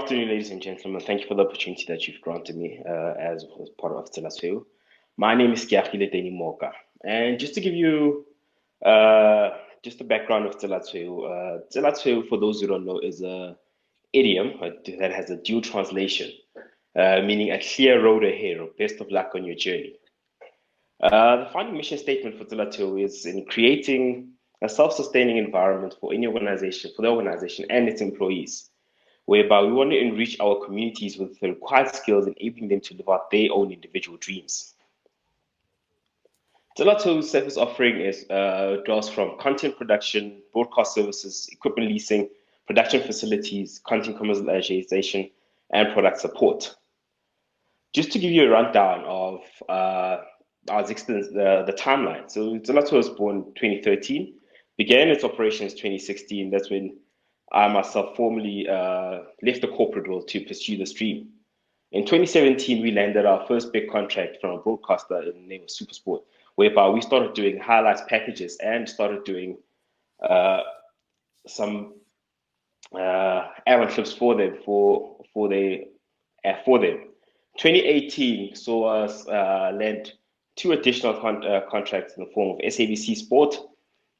afternoon, ladies and gentlemen. Thank you for the opportunity that you've granted me as part of Tsela Tsweu. My name is Deni Moka. And just to give you just the background of Tsela Tsweu, for those who don't know, is a idiom that has a dual translation, meaning a clear road ahead or best of luck on your journey. The founding mission statement for Tsela Tsweu is in creating a self-sustaining environment for any organization, for the organization and its employees, whereby we want to enrich our communities with the required skills, enabling them to live out their own individual dreams. Tsela Tsweu's service offering draws from content production, broadcast services, equipment leasing, production facilities, content commercialization, and product support. Just to give you a rundown of our existence, the timeline. So Tsela Tsweu was born 2013, began its operations 2016. That's when I myself formally left the corporate world to pursue this dream. In 2017, we landed our first big contract from a broadcaster in the name of SuperSport, whereby we started doing highlights packages and started doing some ad clips for them for them. 2018 saw us land two additional contracts in the form of SABC Sport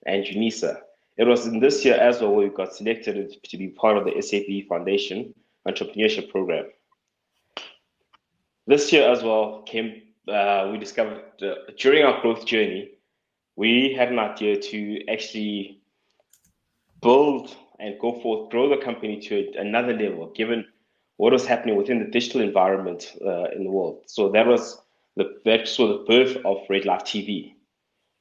and UNISA. It was in this year as well where we got selected to be part of the SAB Foundation Entrepreneurship Program. This year as well we discovered during our growth journey, we had an idea to actually build and grow the company to another level, given what was happening within the digital environment in the world. So that saw the birth of Red Life TV.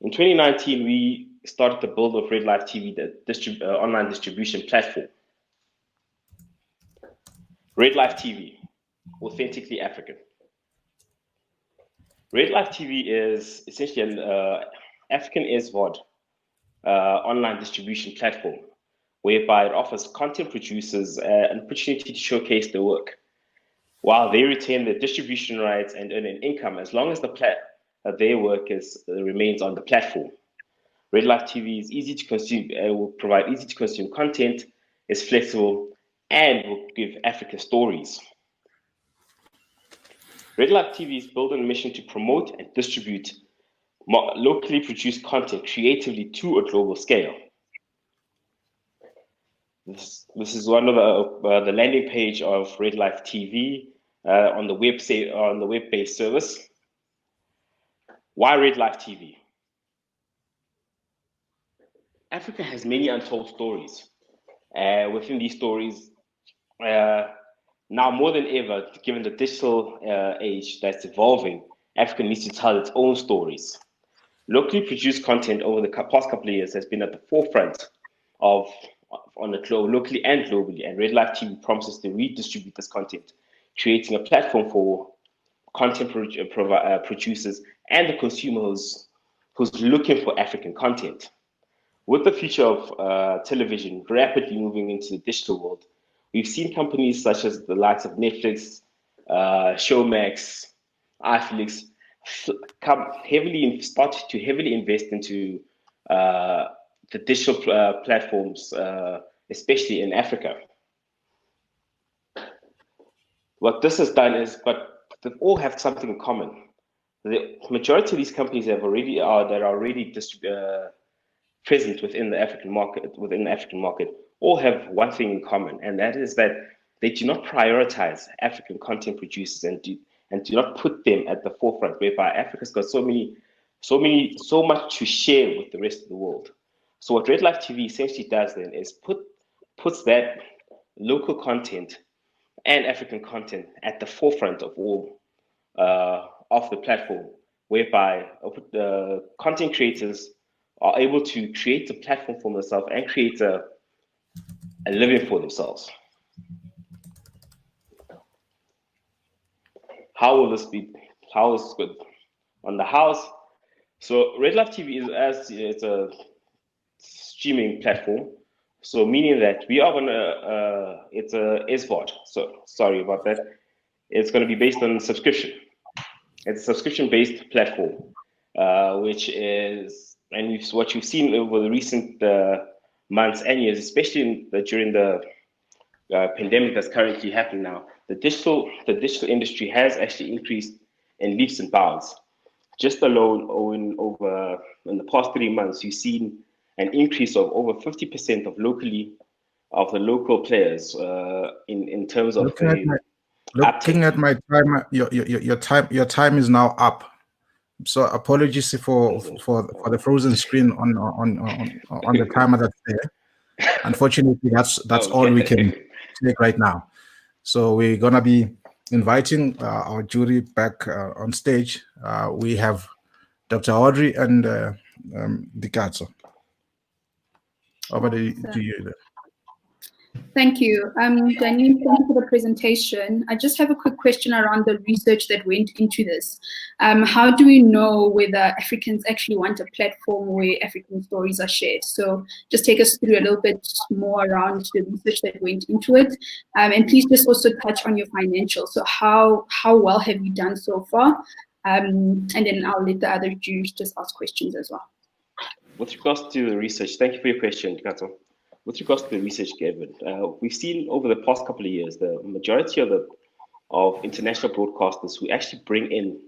In 2019, we started the build of Red Life TV, the online distribution platform. Red Life TV, authentically African. Red Life TV is essentially an African SVOD online distribution platform, whereby it offers content producers an opportunity to showcase their work, while they retain their distribution rights and earn an income as long as their work remains on the platform. Red Life TV is easy to consume, will provide easy to consume content, is flexible, and will give African stories. Red Life TV is built on a mission to promote and distribute locally produced content creatively to a global scale. This is one of the landing page of Red Life TV on the web-based service. Why Red Life TV? Africa has many untold stories. Within these stories, now more than ever, given the digital age that's evolving, Africa needs to tell its own stories. Locally produced content over the past couple of years has been at the forefront on the globe, locally and globally, and Red Life TV promises to redistribute this content, creating a platform for content producers and the consumers who's looking for African content. With the future of television rapidly moving into the digital world, we've seen companies such as the likes of Netflix, Showmax, iFlix start to heavily invest into the digital platforms, especially in Africa. What this has done is, but they all have something in common. The majority of these companies are already present within the African market, all have one thing in common, and that is that they do not prioritize African content producers and do not put them at the forefront, whereby Africa's got so much to share with the rest of the world. So what Red Life TV essentially does then is puts that local content and African content at the forefront of all of the platform, whereby the content creators are able to create a platform for themselves and create a living for themselves. How will this be? How is it good? On the house, so Red Life TV it's a streaming platform. So meaning that we are gonna it's a SVOD. So sorry about that. It's gonna be based on subscription. It's a subscription-based platform, which is, and what you've seen over the recent months and years, especially during the pandemic that's currently happening now, the digital industry has actually increased in leaps and bounds. Just alone, in the past 3 months, you've seen an increase of over 50% of the local players in terms of Looking at my uptake. timer, your time is now up. So apologies for the frozen screen on the timer that's there. Unfortunately, that's all we can take right now. So we're gonna be inviting our jury back on stage. We have Dr. Audrey and Dikatso. Over to you. Thank you. Daniel, thank you for the presentation. I just have a quick question around the research that went into this. How do we know whether Africans actually want a platform where African stories are shared? So just take us through a little bit more around the research that went into it. And please just also touch on your financials. So how well have you done so far? And then I'll let the other jurors just ask questions as well. With regards to the research, thank you for your question, Dikatso. With regards to the research, Gavin, we've seen over the past couple of years the majority of international broadcasters who actually bring in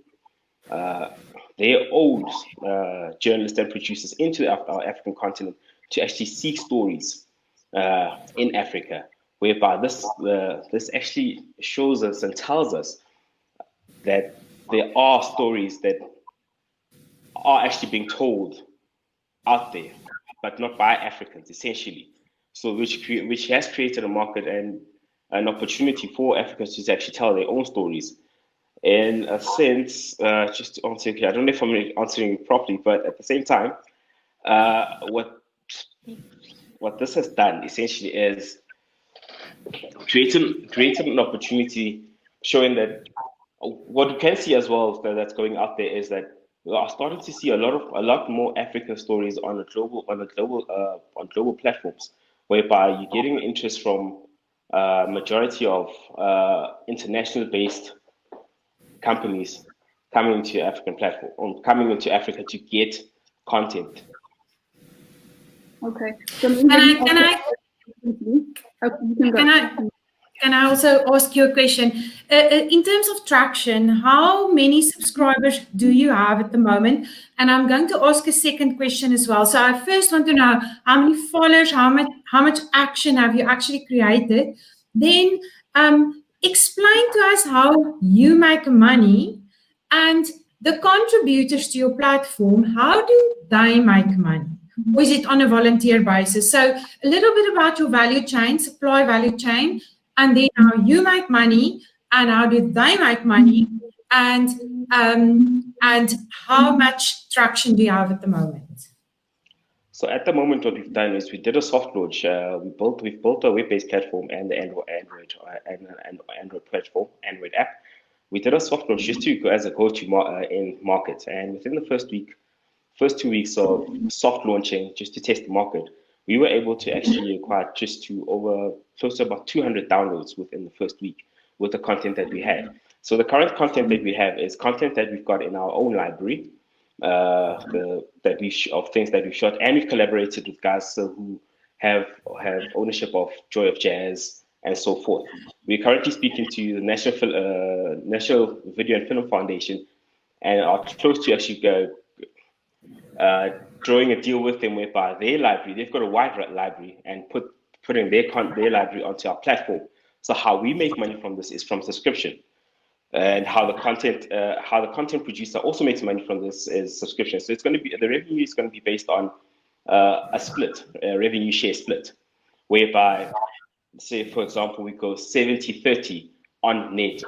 their own journalists and producers into our African continent to actually seek stories in Africa, whereby this actually shows us and tells us that there are stories that are actually being told out there, but not by Africans, essentially. So which has created a market and an opportunity for Africans to actually tell their own stories. In a sense, just to answer, I don't know if I'm answering it properly, but at the same time, what this has done essentially is creating an opportunity, showing that what we can see as well that's going out there is that we are starting to see a lot more African stories on global platforms, whereby you're getting interest from majority of international-based companies coming into African platform, coming into Africa to get content. Okay. Can I also ask you a question? In terms of traction, how many subscribers do you have at the moment? And I'm going to ask a second question as well. So I first want to know how many followers, how much action have you actually created? Then explain to us how you make money, and the contributors to your platform, how do they make money? Or is it on a volunteer basis? So a little bit about your value chain, supply value chain, and then how you make money, and how do they make money, and how much traction do you have at the moment? So at the moment, what we've done is we did a soft launch. We've built a web-based platform and the Android platform, Android app. We did a soft launch just to go as a go-to in market, and within the first 2 weeks of soft launching, just to test the market, we were able to actually acquire close to about 200 downloads within the first week with the content that we had. So the current content that we have is content that we've got in our own library, of things that we've shot, and we've collaborated with guys who have ownership of Joy of Jazz and so forth. We're currently speaking to the National Video and Film Foundation, and are close to actually drawing a deal with them whereby their library, they've got a wide library, and putting their library onto our platform. So how we make money from this is from subscription, and how the content producer also makes money from this is subscription. So the revenue is going to be based on a revenue share split, whereby, say for example, we go 70-30 on net,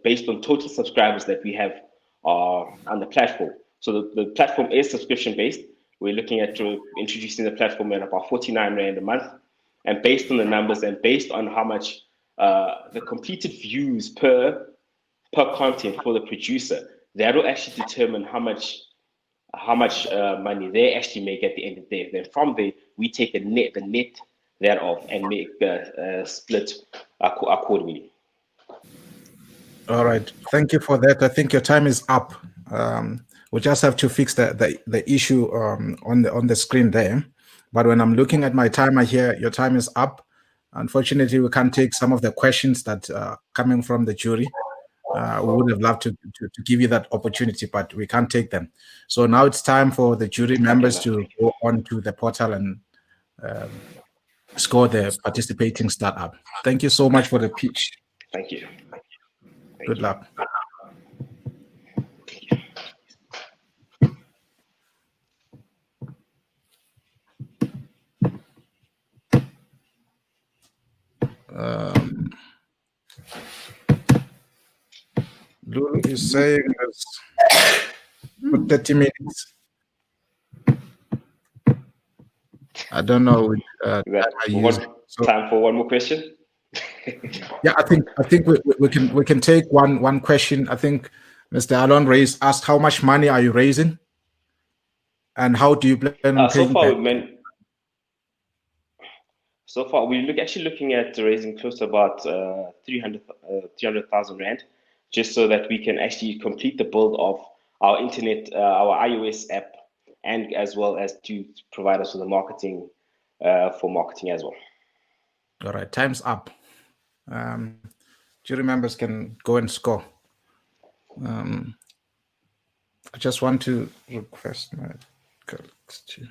based on total subscribers that we have on the platform. So the platform is subscription based. We're looking at introducing the platform at about 49 Rand a month. And based on the numbers and based on how much the completed views per content for the producer, that will actually determine how much money they actually make at the end of the day. Then from there, we take the net thereof and make a split accordingly. All right, thank you for that. I think your time is up. We just have to fix the issue on the screen there. But when I'm looking at my timer here, your time is up. Unfortunately, we can't take some of the questions that are coming from the jury. We would have loved to give you that opportunity, but we can't take them. So now it's time for the jury members to go on to the portal and score the participating startup. Thank you so much for the pitch. Thank you. Good luck. Lulu is saying it's for 30 minutes. I don't know. Time for one more question. Yeah, I think we can take one question. I think Mr. Alon asked, how much money are you raising, and how do you plan on paying back? So far, we're actually looking at raising close to about 300,000 Rand, just so that we can actually complete the build of our internet, our iOS app, and as well as to provide us with the marketing for marketing as well. All right, time's up. Jury members can go and score. I just want to request my colleagues to